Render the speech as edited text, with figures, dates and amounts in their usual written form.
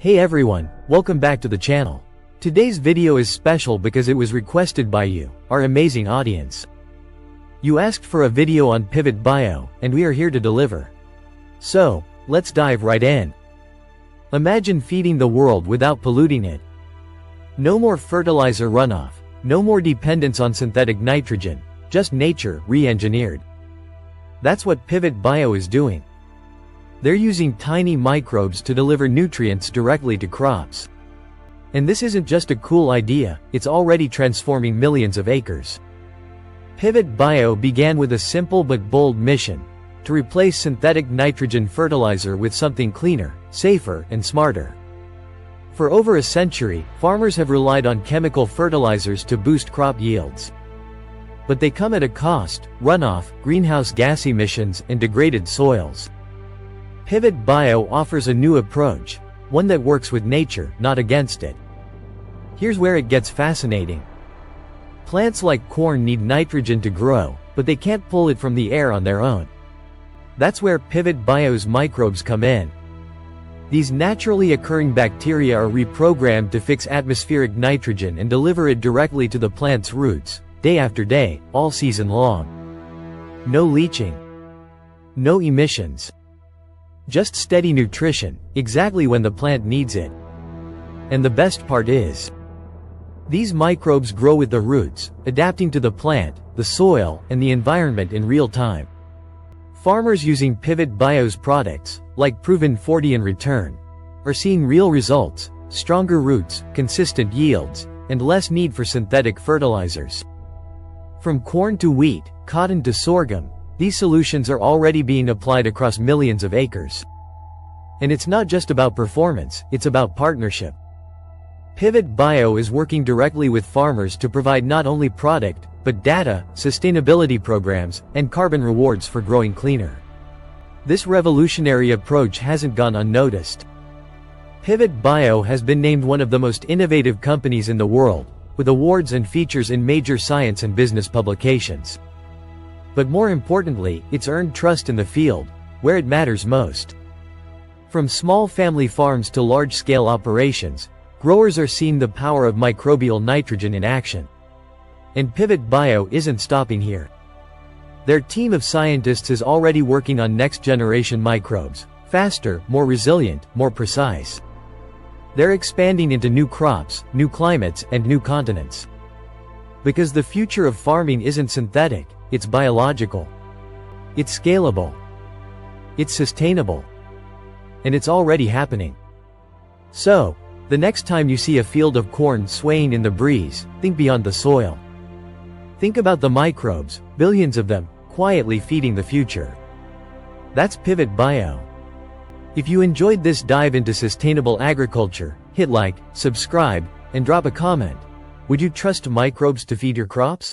Hey everyone, welcome back to the channel. Today's video is special because it was requested by you, our amazing audience. You asked for a video on Pivot Bio, and we are here to deliver. So, let's dive right in. Imagine feeding the world without polluting it. No more fertilizer runoff, no more dependence on synthetic nitrogen, just nature re-engineered. That's what Pivot Bio is doing. They're using tiny microbes to deliver nutrients directly to crops. And this isn't just a cool idea, it's already transforming millions of acres. Pivot Bio began with a simple but bold mission: to replace synthetic nitrogen fertilizer with something cleaner, safer, and smarter. For over a century, farmers have relied on chemical fertilizers to boost crop yields. But they come at a cost: runoff, greenhouse gas emissions, and degraded soils. Pivot Bio offers a new approach, one that works with nature, not against it. Here's where it gets fascinating. Plants like corn need nitrogen to grow, but they can't pull it from the air on their own. That's where Pivot Bio's microbes come in. These naturally occurring bacteria are reprogrammed to fix atmospheric nitrogen and deliver it directly to the plant's roots, day after day, all season long. No leaching. No emissions. Just steady nutrition, exactly when the plant needs it. And the best part is, these microbes grow with the roots, adapting to the plant, the soil, and the environment in real time. Farmers using Pivot Bio's products, like proven 40 in return, are seeing real results: stronger roots, consistent yields, and less need for synthetic fertilizers. From corn to wheat, cotton to sorghum, these solutions are already being applied across millions of acres. And it's not just about performance, it's about partnership. Pivot Bio is working directly with farmers to provide not only product, but data, sustainability programs, and carbon rewards for growing cleaner. This revolutionary approach hasn't gone unnoticed. Pivot Bio has been named one of the most innovative companies in the world, with awards and features in major science and business publications. But more importantly, it's earned trust in the field, where it matters most. From small family farms to large-scale operations, growers are seeing the power of microbial nitrogen in action. And Pivot Bio isn't stopping here. Their team of scientists is already working on next-generation microbes, faster, more resilient, more precise. They're expanding into new crops, new climates, and new continents. Because the future of farming isn't synthetic, it's biological. It's scalable. It's sustainable. And it's already happening. So, the next time you see a field of corn swaying in the breeze, think beyond the soil. Think about the microbes, billions of them, quietly feeding the future. That's Pivot Bio. If you enjoyed this dive into sustainable agriculture, hit like, subscribe, and drop a comment. Would you trust microbes to feed your crops?